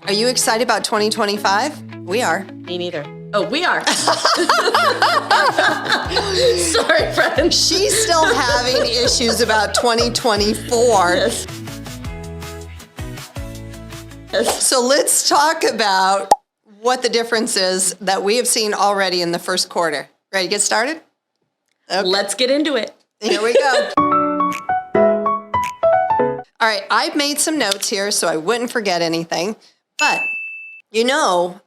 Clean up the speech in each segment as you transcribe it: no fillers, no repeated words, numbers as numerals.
Are you excited about 2025? We are. Me neither. Oh, we are. Sorry, friend. She's still having issues about 2024. Yes. So let's talk about what the difference is that we have seen already in the first quarter. Ready to get started? Okay. Let's get into it. Here we go. All right, I've made some notes here so I wouldn't forget anything. But,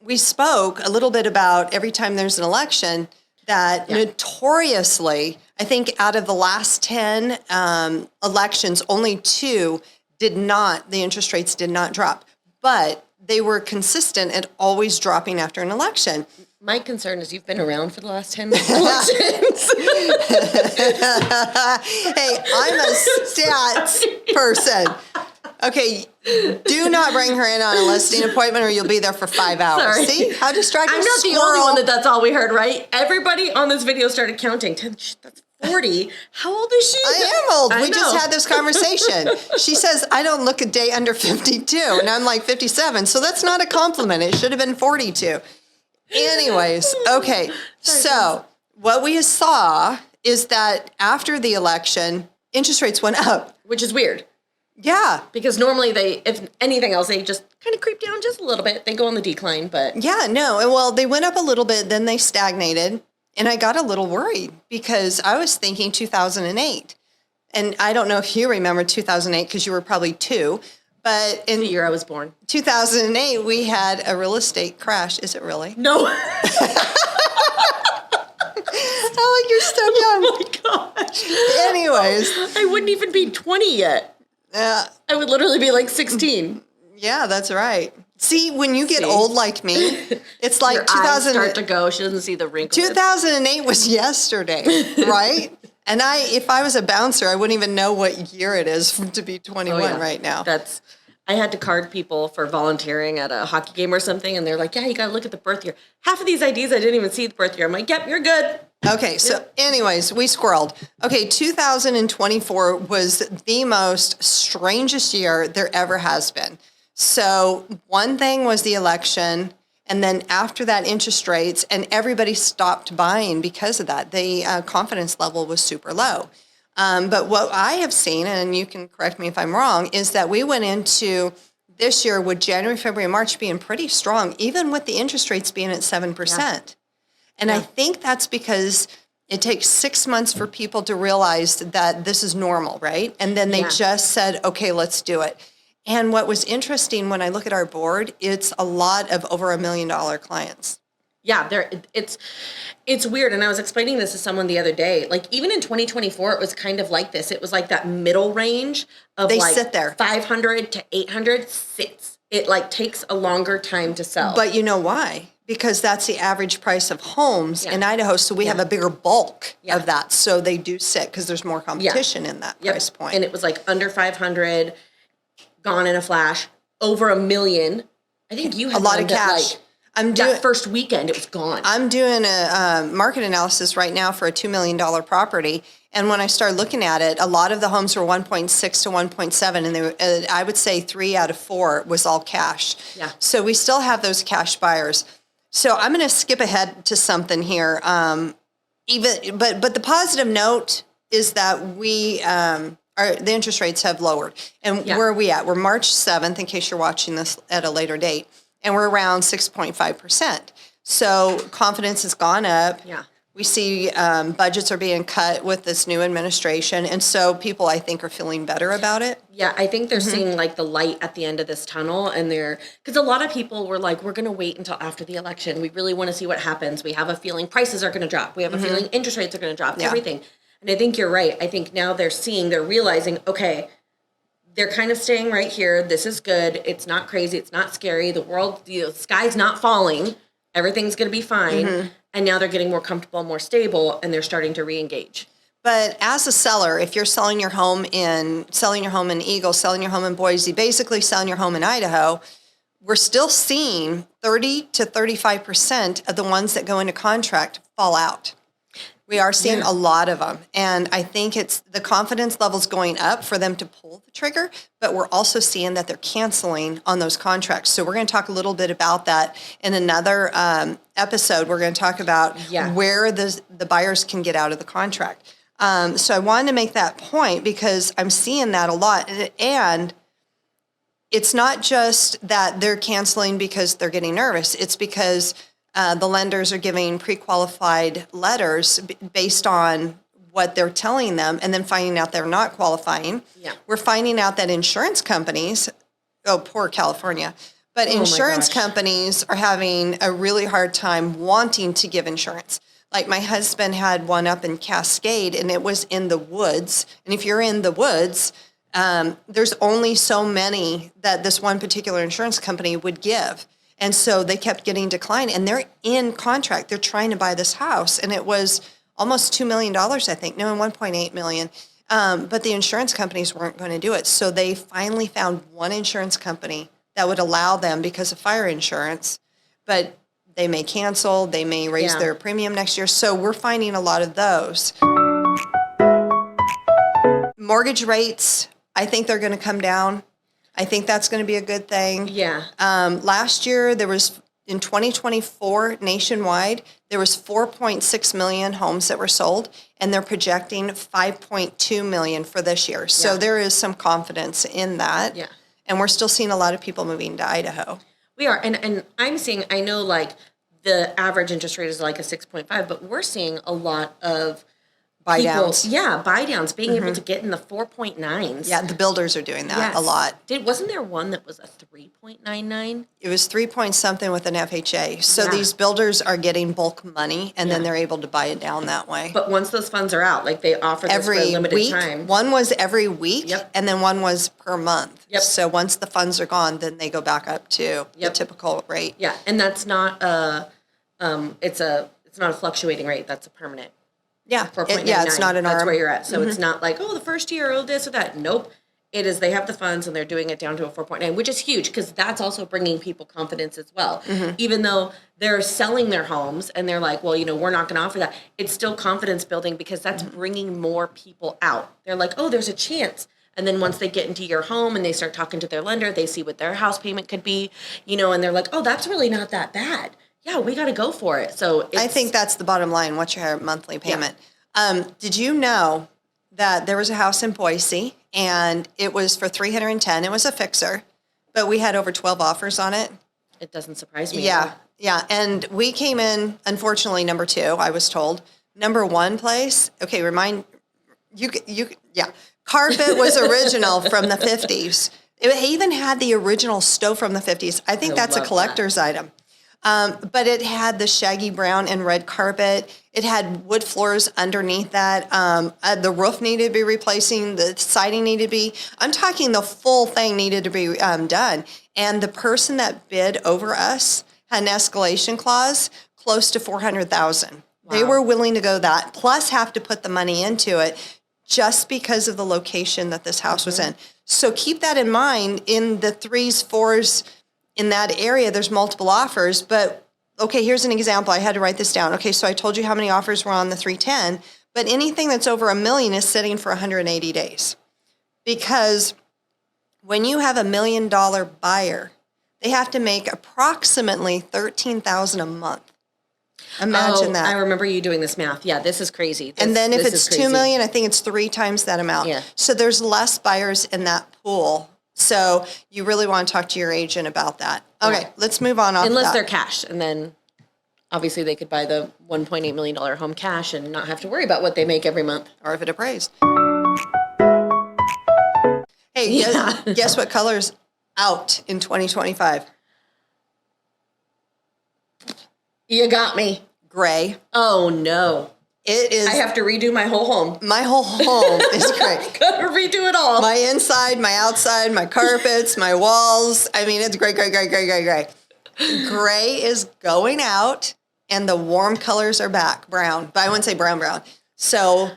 we spoke a little bit about every time there's an election that notoriously, I think out of the last 10 elections, only 2 the interest rates did not drop. But they were consistent at always dropping after an election. My concern is you've been around for the last 10 elections. Hey, I'm a stats person. Okay, do not bring her in on a listing appointment or you'll be there for 5 hours. Sorry. See? How distracting. I'm not the only one that's all we heard, right? Everybody on this video started counting. 10, that's 40. How old is she? I am old. We just had this conversation. She says, I don't look a day under 52. And I'm like 57. So that's not a compliment. It should have been 42. Anyways, okay. So what we saw is that after the election, interest rates went up. Which is weird. Yeah. Because normally if anything else, they just kind of creep down just a little bit. They go on the decline, but. Yeah, no. Well, they went up a little bit, then they stagnated. And I got a little worried because I was thinking 2008. And I don't know if you remember 2008 because you were probably 2. But in the year I was born. 2008, we had a real estate crash. Is it really? No. Oh, you're so young. Oh, my gosh. Anyways. I wouldn't even be 20 yet. I would literally be like 16. Yeah, that's right. See, when you get old like me, it's like Your 2000. Eyes start to go. She doesn't see the wrinkles. 2008 was yesterday, right? And if I was a bouncer, I wouldn't even know what year it is to be 21 right now. I had to card people for volunteering at a hockey game or something, and they're like, yeah, you got to look at the birth year. Half of these IDs, I didn't even see the birth year. I'm like, yep, you're good. Okay, so anyways, we squirreled. Okay, 2024 was the most strangest year there ever has been. So one thing was the election, and then after that, interest rates, and everybody stopped buying because of that. The confidence level was super low. But what I have seen, and you can correct me if I'm wrong, is that we went into this year with January, February, March being pretty strong, even with the interest rates being at 7%. Yeah. And I think that's because it takes 6 months for people to realize that this is normal, right? And then they just said, okay, let's do it. And what was interesting when I look at our board, it's a lot of over $1 million clients. Yeah, it's weird. And I was explaining this to someone the other day. Like even in 2024, it was kind of like this. It was like that middle range of they sit there. 500 to 800 sits. It like takes a longer time to sell. But you know why? Because that's the average price of homes in Idaho. So we have a bigger bulk of that. So they do sit because there's more competition in that price point. And it was like under 500, gone in a flash, over $1 million. I think you had a lot of cash. That first weekend, it was gone. I'm doing a market analysis right now for a $2 million property. And when I started looking at it, a lot of the homes were 1.6 to 1.7. And they were, I would say 3 out of 4 was all cash. Yeah. So we still have those cash buyers. So I'm going to skip ahead to something here. But the positive note is that the interest rates have lowered. And where are we at? We're March 7th, in case you're watching this at a later date. And we're around 6.5%. So confidence has gone up. Yeah. We see budgets are being cut with this new administration. And so people, I think, are feeling better about it. Yeah, I think they're seeing like the light at the end of this tunnel. And because a lot of people were like, we're going to wait until after the election. We really want to see what happens. We have a feeling prices are going to drop. We have a feeling interest rates are going to drop, everything. And I think you're right. I think now they're realizing, okay, they're kind of staying right here. This is good. It's not crazy. It's not scary. The world, the sky's not falling. Everything's going to be fine. And now they're getting more comfortable, more stable, and they're starting to re-engage. But as a seller, if you're selling your home in Eagle, selling your home in Boise, basically selling your home in Idaho, we're still seeing 30 to 35% of the ones that go into contract fall out. We are seeing a lot of them. And I think it's the confidence levels going up for them to pull the trigger, but we're also seeing that they're canceling on those contracts. So we're going to talk a little bit about that in another episode. We're going to talk about where the buyers can get out of the contract. So I wanted to make that point because I'm seeing that a lot. And it's not just that they're canceling because they're getting nervous. It's because the lenders are giving pre-qualified letters based on what they're telling them and then finding out they're not qualifying. Yeah. We're finding out that insurance companies, poor California, but insurance companies are having a really hard time wanting to give insurance. Like my husband had one up in Cascade and it was in the woods. And if you're in the woods, there's only so many that this one particular insurance company would give. And so they kept getting declined, and they're in contract. They're trying to buy this house, and it was almost $2 million, I think. No, $1.8 million. But the insurance companies weren't going to do it. So they finally found one insurance company that would allow them because of fire insurance, but they may cancel, they may raise their premium next year. So we're finding a lot of those. Mortgage rates, I think they're going to come down. I think that's going to be a good thing. Yeah. Last year, in 2024, nationwide, there was 4.6 million homes that were sold, and they're projecting 5.2 million for this year. So there is some confidence in that. Yeah. And we're still seeing a lot of people moving to Idaho. We are. And I'm seeing, I know like the average interest rate is like a 6.5, but we're seeing a lot of buy downs. Yeah, buy downs, being able to get in the 4.9s. Yeah, the builders are doing that a lot. Wasn't there one that was a 3.99? It was 3 point something with an FHA. So these builders are getting bulk money, and then they're able to buy it down that way. But once those funds are out, like they offer this for a limited time. One was every week, and then one was per month. So once the funds are gone, then they go back up to the typical rate. Yeah, and that's not it's not a fluctuating rate. That's a permanent. Yeah, it's not an arm. That's where you're at. So it's not like, the first year, this or that. Nope. It is, they have the funds and they're doing it down to a 4.9, which is huge because that's also bringing people confidence as well. Even though they're selling their homes and they're like, well, we're not going to offer that. It's still confidence building because that's bringing more people out. They're like, oh, there's a chance. And then once they get into your home and they start talking to their lender, they see what their house payment could be, and they're like, oh, that's really not that bad. Yeah, we got to go for it. So I think that's the bottom line. What's your monthly payment? Did you know that there was a house in Boise and it was for $310? It was a fixer, but we had over 12 offers on it. It doesn't surprise me. Yeah. And we came in, unfortunately, number 2, I was told. Number 1 place, okay, carpet was original from the 50s. It even had the original stove from the 50s. I think that's a collector's item. But it had the shaggy brown and red carpet. It had wood floors underneath that. The roof needed to be replacing. The siding needed to be. I'm talking the full thing needed to be done. And the person that bid over us had an escalation clause close to $400,000. Wow. They were willing to go that, plus have to put the money into it just because of the location that this house was in. So keep that in mind. In the 3s, 4s, in that area, there's multiple offers, but okay, here's an example. I had to write this down. Okay, so I told you how many offers were on the 310, but anything that's over $1 million is sitting for 180 days. Because when you have $1 million buyer, they have to make approximately $13,000 a month. Imagine that. I remember you doing this math. Yeah, this is crazy. And then if it's $2 million, I think it's 3 times that amount. Yeah. So there's less buyers in that pool. So you really want to talk to your agent about that. Okay, let's move on off Unless that. they're cash, and then obviously they could buy the $1.8 million home cash and not have to worry about what they make every month. Or if it appraised. Hey, guess what color's out in 2025? You got me. Gray. Oh, no. It is. I have to redo my whole home. My whole home is gray. Gotta redo it all. My inside, my outside, my carpets, my walls. I mean, it's gray, gray, gray, gray, gray, gray. Gray is going out, and the warm colors are back. Brown. But I wouldn't say brown, brown. So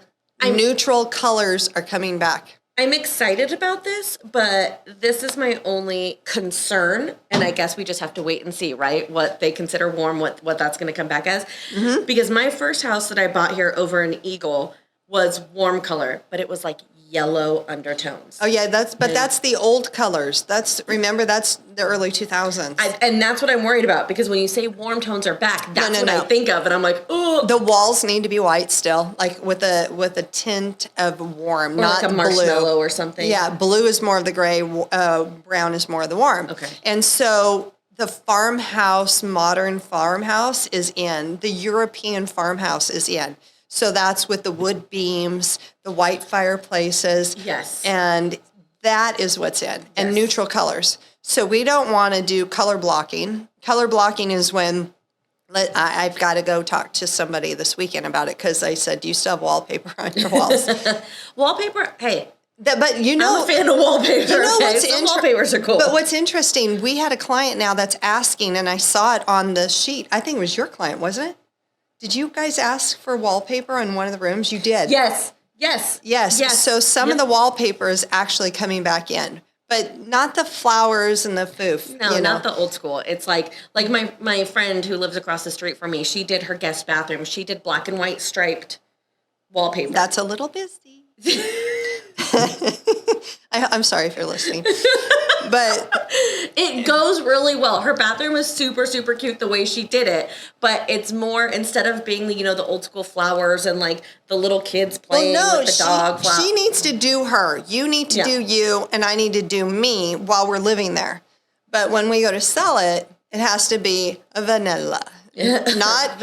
neutral colors are coming back. I'm excited about this, but this is my only concern, and I guess we just have to wait and see, right? What they consider warm, what that's going to come back as. Mm-hmm. Because my first house that I bought here over in Eagle was warm color, but it was like yellow undertones. Oh yeah, that's the old colors. That's the early 2000s. And that's what I'm worried about, because when you say warm tones are back, that's what I think of, and I'm like, oh. The walls need to be white still, like with a tint of warm, or not like a marshmallow blue or something. Yeah, blue is more of the gray, brown is more of the warm. Okay. And so the modern farmhouse is in. The European farmhouse is in. So that's with the wood beams, the white fireplaces. Yes. And that is what's in. And neutral colors. So we don't want to do color blocking. Color blocking is when I've got to go talk to somebody this weekend about it, because I said, do you still have wallpaper on your walls? Wallpaper, hey. But I'm a fan of wallpaper. You know what's Some wallpapers are cool. But what's interesting, we had a client now that's asking, and I saw it on the sheet. I think it was your client, wasn't it? Did you guys ask for wallpaper in one of the rooms? You did. Yes. So some of the wallpaper is actually coming back in, but not the flowers and the foof. No, not the old school. It's like my friend who lives across the street from me. She did her guest bathroom. She did black and white striped wallpaper. That's a little busy. I'm sorry if you're listening, but it goes really well. Her bathroom is super, super cute the way she did it, but it's more, instead of being the old school flowers and like the little kids playing with the dog. She needs to do her. You need to do you, and I need to do me while we're living there. But when we go to sell it, it has to be a vanilla. Not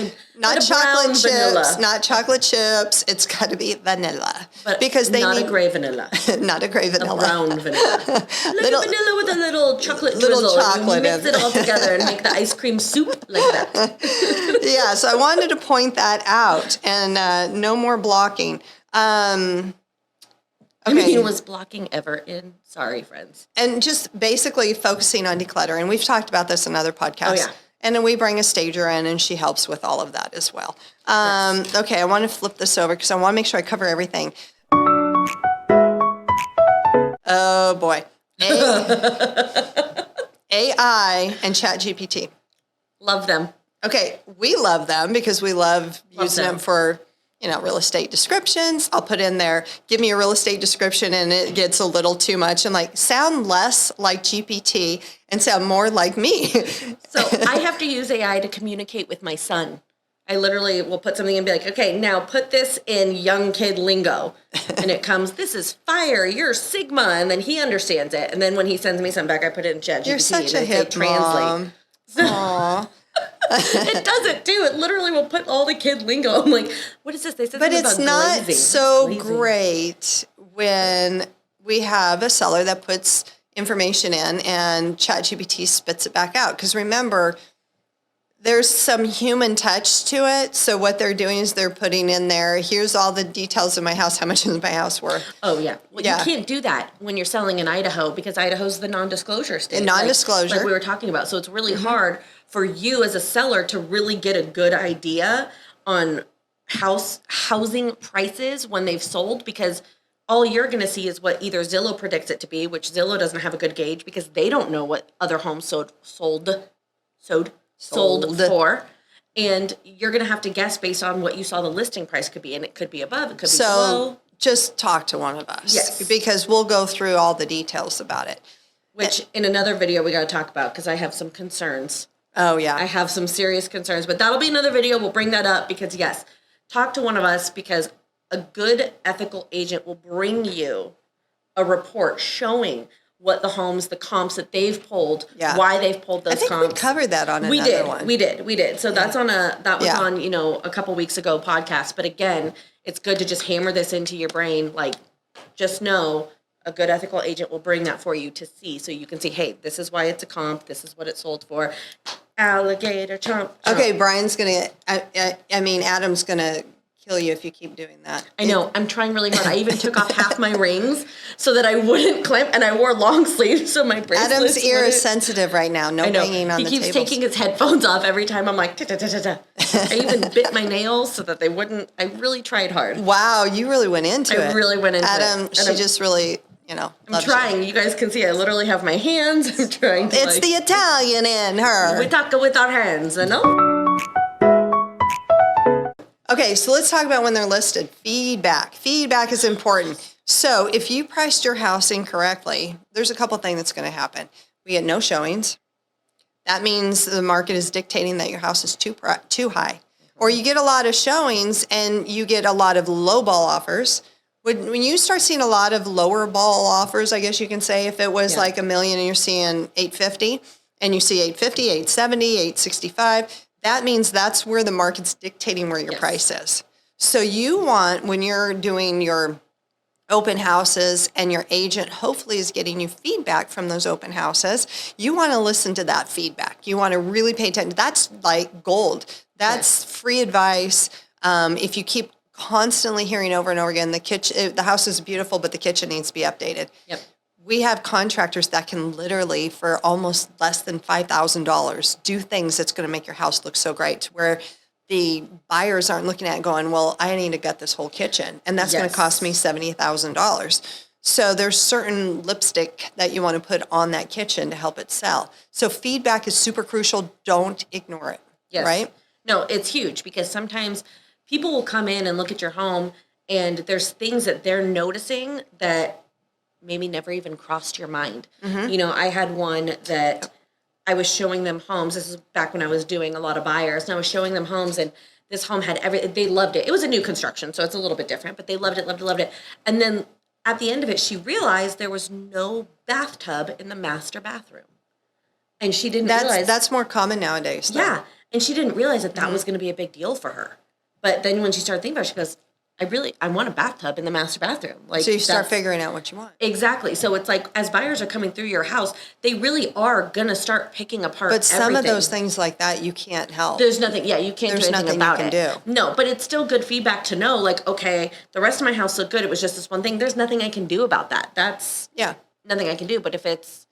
chocolate chips, vanilla. Not chocolate chips. It's got to be vanilla, but because they not need a gray vanilla. Not a gray vanilla. A brown vanilla. Like a vanilla with a little chocolate drizzle. Chocolate. And you mix it all together and make the ice cream soup like that. Yeah, so I wanted to point that out, and no more blocking. Okay. I mean, was blocking ever in? Sorry, friends. And just basically focusing on declutter, and we've talked about this in other podcasts. Oh yeah. And then we bring a stager in, and she helps with all of that as well. Okay, I want to flip this over because I want to make sure I cover everything. Oh, boy. AI and ChatGPT. Love them. Okay, we love them because we love using them for, real estate descriptions. I'll put in there, give me a real estate description, and it gets a little too much. And sound less like GPT and sound more like me. So I have to use AI to communicate with my son. I literally will put something and be like, okay, now put this in young kid lingo. And it comes, this is fire, you're Sigma. And then he understands it. And then when he sends me something back, I put it in ChatGPT. You're such a hip translate. Aww. It does it too. It literally will put all the kid lingo. I'm like, what is this? They said something about glazing. But it's not so great when we have a seller that puts information in and ChatGPT spits it back out. Because remember, there's some human touch to it. So what they're doing is they're putting in there, here's all the details of my house. How much is my house worth? Oh, yeah. Well, you can't do that when you're selling in Idaho, because Idaho's the non-disclosure state. Non-disclosure. Like we were talking about. So it's really hard for you as a seller to really get a good idea on housing prices when they've sold, because all you're going to see is what either Zillow predicts it to be, which Zillow doesn't have a good gauge because they don't know what other homes sold for. And you're going to have to guess based on what you saw the listing price could be. And it could be above, it could be below. Just talk to one of us. Yes. Because we'll go through all the details about it. Which in another video we got to talk about, because I have some concerns. Oh, yeah. I have some serious concerns. But that'll be another video. We'll bring that up because, yes, talk to one of us, because a good ethical agent will bring you a report showing what the homes, the comps that they've pulled, why they've pulled those comps. I think we covered that on another one. We did. So that's on that was on, a couple weeks ago podcast. But again, it's good to just hammer this into your brain. Like, just know a good ethical agent will bring that for you to see. So you can see, hey, this is why it's a comp. This is what it sold for. Alligator chomp. Okay, Brian's going to, Adam's going to kill you if you keep doing that. I know. I'm trying really hard. I even took off half my rings so that I wouldn't clamp, and I wore long sleeves so my bracelets. Adam's ear is sensitive right now. No banging on the tables. He keeps taking his headphones off every time. I'm like, ta-ta-ta-ta-ta. I even bit my nails so that they wouldn't. I really tried hard. Wow, you really went into it. I really went into Adam, it. she just really I'm trying. You guys can see I literally have my hands. I'm trying to It's the Italian in her. We talk with our hands, no? Okay, so let's talk about when they're listed. Feedback. Feedback is important. So if you priced your house incorrectly, there's a couple things that's going to happen. We get no showings. That means the market is dictating that your house is too high. Or you get a lot of showings and you get a lot of low ball offers. When you start seeing a lot of lower ball offers, I guess you can say, if it was like $1 million and you're seeing 850 and you see 850, 870, 865, that means that's where the market's dictating where your price is. So you want, when you're doing your open houses and your agent hopefully is getting you feedback from those open houses, you want to listen to that feedback. You want to really pay attention. That's like gold. That's free advice. If you keep constantly hearing over and over again, the house is beautiful, but the kitchen needs to be updated. Yep. We have contractors that can literally, for almost less than $5,000, do things that's going to make your house look so great, where the buyers aren't looking at it going, well, I need to gut this whole kitchen, and that's going to cost me $70,000. So there's certain lipstick that you want to put on that kitchen to help it sell. So feedback is super crucial. Don't ignore it. Yes. Right? No, it's huge, because sometimes people will come in and look at your home and there's things that they're noticing that maybe never even crossed your mind. Mm-hmm. I had one that I was showing them homes. This is back when I was doing a lot of buyers, and I was showing them homes, and this home had they loved it. It was a new construction, so it's a little bit different, but they loved it, loved it, loved it. And then at the end of it, she realized there was no bathtub in the master bathroom. And she didn't realize. That's more common nowadays, though. Yeah. And she didn't realize that was going to be a big deal for her. But then when she started thinking about it, she goes, I want a bathtub in the master bathroom. So you start figuring out what you want. Exactly. So it's like, as buyers are coming through your house, they really are going to start picking apart But some everything. of those things like that, you can't help. There's nothing, you can't do anything about it. There's nothing you can do. No, but it's still good feedback to know, like, okay, the rest of my house looked good. It was just this one thing. There's nothing I can do about that. That's nothing I can do. But if it's,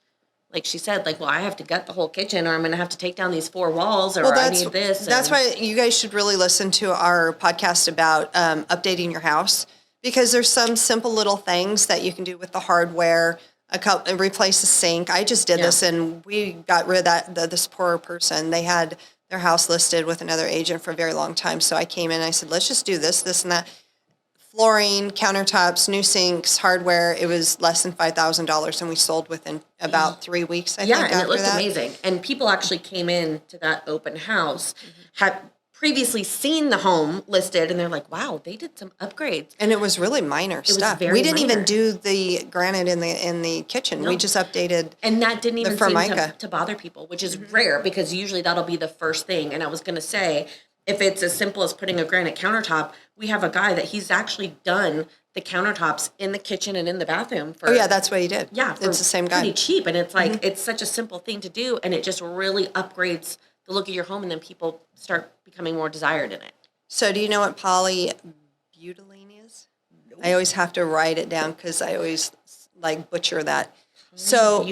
like she said, like, well, I have to gut the whole kitchen, or I'm going to have to take down these 4 walls, or I need this. That's why you guys should really listen to our podcast about updating your house, because there's some simple little things that you can do with the hardware. Replace the sink. I just did this, and we got rid of this poor person. They had their house listed with another agent for a very long time. So I came in and I said, let's just do this, this, and that. Flooring, countertops, new sinks, hardware. It was less than $5,000, and we sold within about 3 weeks, I think, and it looked that. amazing. And people actually came in to that open house, had previously seen the home listed, and they're like, wow, they did some upgrades. And it was really minor stuff. Very we didn't minor. even do the granite in the kitchen. No. We just updated and that didn't even seem to bother people, which is rare, because usually that'll be the first thing. And I was going to say, if it's as simple as putting a granite countertop, we have a guy that he's actually done the countertops in the kitchen and in the bathroom for. Oh yeah, that's what he did. Yeah, it's the same guy. Pretty cheap, and it's like it's such a simple thing to do, and it just really upgrades the look of your home, and then people start becoming more desired in it. So, do you know what polybutylene is? Nope. I always have to write it down because I always butcher that. So,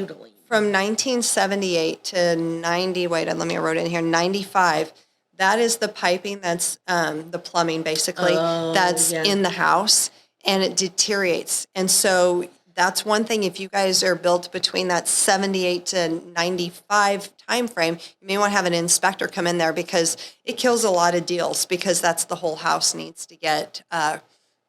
from 1978 to 90. Wait, let me wrote it in here. 95. That is the piping that's the plumbing, basically, that's in the house, and it deteriorates. And so that's one thing. If you guys are built between that 78 to 95 time frame, you may want to have an inspector come in there, because it kills a lot of deals, because that's the whole house needs to get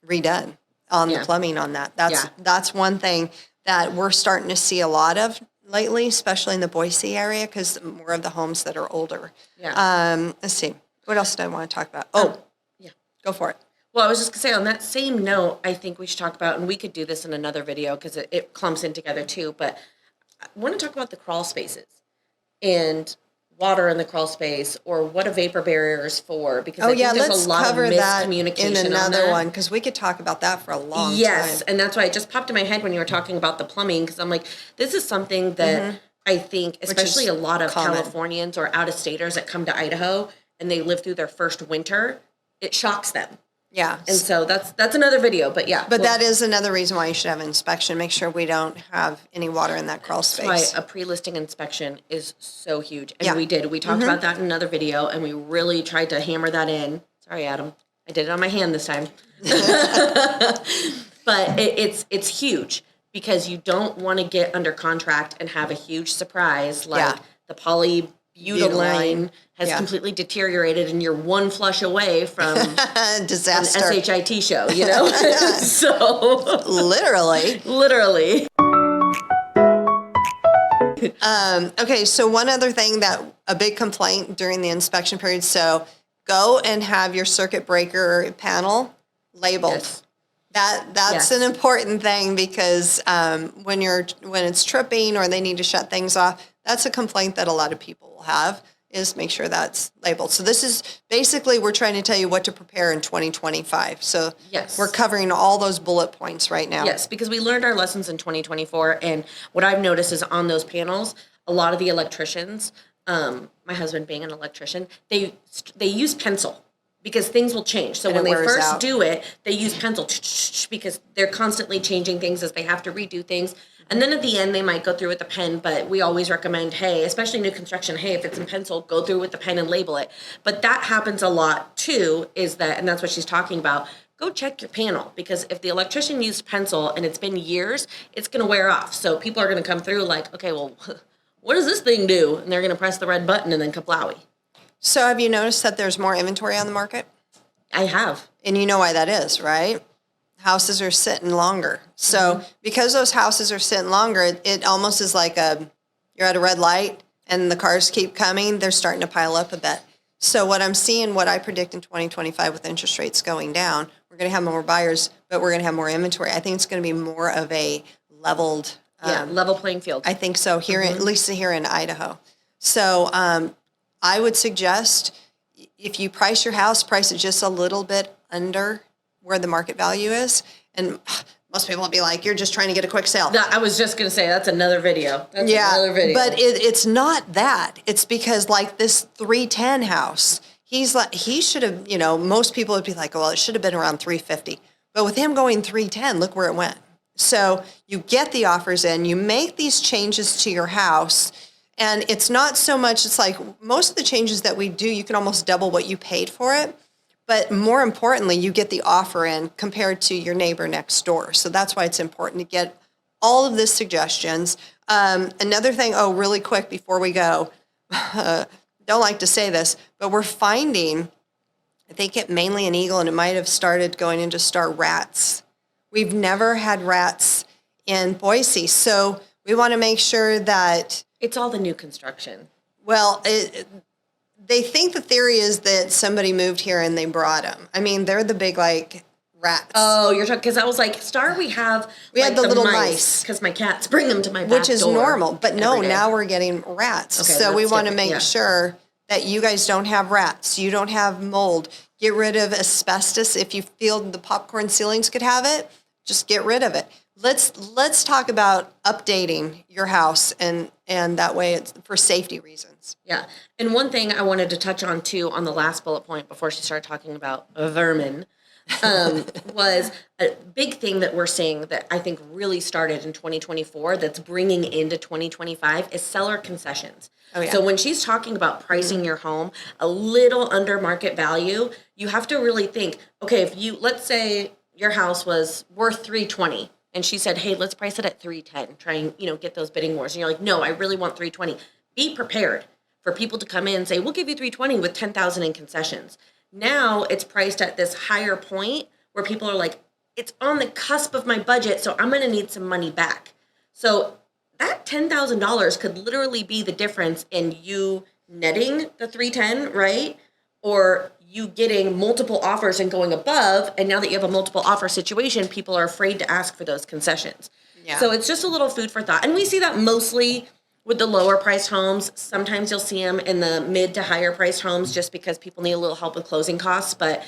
redone on the plumbing on that. That's one thing that we're starting to see a lot of lately, especially in the Boise area, because more of the homes that are older. Let's see. What else did I want to talk about? Go for it. Well, I was just going to say, on that same note, I think we should talk about, and we could do this in another video because it clumps in together too, but I want to talk about the crawl spaces and water in the crawl space, or what a vapor barrier is for, because I think there's a lot of miscommunication in another on that. one, because we could talk about that for a long time. Yes, and that's why it just popped in my head when you were talking about the plumbing, because I'm like, this is something that I think, especially a lot of Californians or out-of-staters that come to Idaho and they live through their first winter, it shocks them. Yeah. And so that's another video, but yeah. But that is another reason why you should have an inspection. Make sure we don't have any water in that crawl space. That's why a pre-listing inspection is so huge. And we did. We talked about that in another video, and we really tried to hammer that in. Sorry, Adam. I did it on my hand this time. But it's huge. because you don't want to get under contract and have a huge surprise like the polybutylene has completely deteriorated and you're one flush away from disaster. an SHIT show, you know? So literally. Okay, so one other thing that a big complaint during the inspection period, so go and have your circuit breaker panel labeled. Yes. That's an important thing because when it's tripping or they need to shut things off, that's a complaint that a lot of people will have, is make sure that's labeled. So this is basically, we're trying to tell you what to prepare in 2025. So we're covering all those bullet points right now. Yes, because we learned our lessons in 2024, and what I've noticed is on those panels, a lot of the electricians, my husband being an electrician, they use pencil because things will change. So when they first do it, they use pencil because they're constantly changing things as they have to redo things. And then at the end, they might go through with the pen, but we always recommend, hey, especially new construction, hey, if it's in pencil, go through with the pen and label it. But that happens a lot too, and that's what she's talking about. Go check your panel, because if the electrician used pencil and it's been years, it's going to wear off. So people are going to come through like, okay, well, what does this thing do? And they're going to press the red button and then kaplawi. So have you noticed that there's more inventory on the market? I have. And you know why that is, right? Houses are sitting longer. So because those houses are sitting longer, it almost is like you're at a red light and the cars keep coming. They're starting to pile up a bit. So what I'm seeing, what I predict in 2025 with interest rates going down, we're going to have more buyers, but we're going to have more inventory. I think it's going to be more of a leveled. Level playing field. I think so, at least here in Idaho. So I would suggest if you price your house, price it just a little bit under where the market value is. And most people will be like, you're just trying to get a quick sale. I was just going to say, that's another video. But it's not that. It's because like this 310 house, he should have, most people would be like, well, it should have been around 350. But with him going 310, look where it went. So you get the offers in, you make these changes to your house, and it's not so much, it's like most of the changes that we do, you can almost double what you paid for it. But more importantly, you get the offer in compared to your neighbor next door. So that's why it's important to get all of the suggestions. Another thing, really quick before we go, don't like to say this, but we're finding, I think it mainly in Eagle, and it might have started going into Star, rats. We've never had rats in Boise. So we want to make sure that... It's all the new construction. Well, they think the theory is that somebody moved here and they brought them. I mean, they're the big, rats. Oh, you're talking, because I was like, Star, we had the little mice. Because my cats bring them to my back door. Which is normal. But no, now we're getting rats. Okay, so we want to make sure that you guys don't have rats. You don't have mold. Get rid of asbestos. If you feel the popcorn ceilings could have it, just get rid of it. Let's talk about updating your house, and that way it's for safety reasons. Yeah. And one thing I wanted to touch on too on the last bullet point before she started talking about vermin was a big thing that we're seeing that I think really started in 2024 that's bringing into 2025 is seller concessions. Oh, yeah. So when she's talking about pricing your home a little under market value, you have to really think, okay, if let's say your house was worth $320 and she said, hey, let's price it at $310, try and, get those bidding wars. And you're like, no, I really want $320. Be prepared for people to come in and say, we'll give you $320 with $10,000 in concessions. Now it's priced at this higher point where people are like, it's on the cusp of my budget, so I'm going to need some money back. So that $10,000 could literally be the difference in you netting the $310, right? Or you getting multiple offers and going above, and now that you have a multiple offer situation, people are afraid to ask for those concessions. Yeah. So it's just a little food for thought. And we see that mostly with the lower priced homes. Sometimes you'll see them in the mid to higher priced homes just because people need a little help with closing costs. But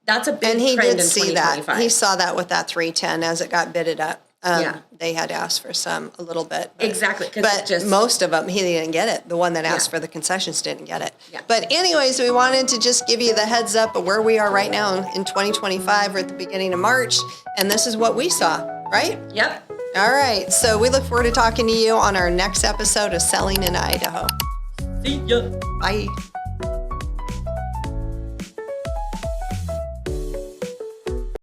that's a big trend in 2025. And he did see that. He saw that with that 310 as it got bidded up. They had asked for a little bit. But, exactly. But most of them, he didn't get it. The one that asked for the concessions didn't get it. Yeah. But anyways, we wanted to just give you the heads up of where we are right now in 2025. We're at the beginning of March, and this is what we saw, right? Yep. All right. So we look forward to talking to you on our next episode of Selling in Idaho. See ya. Bye.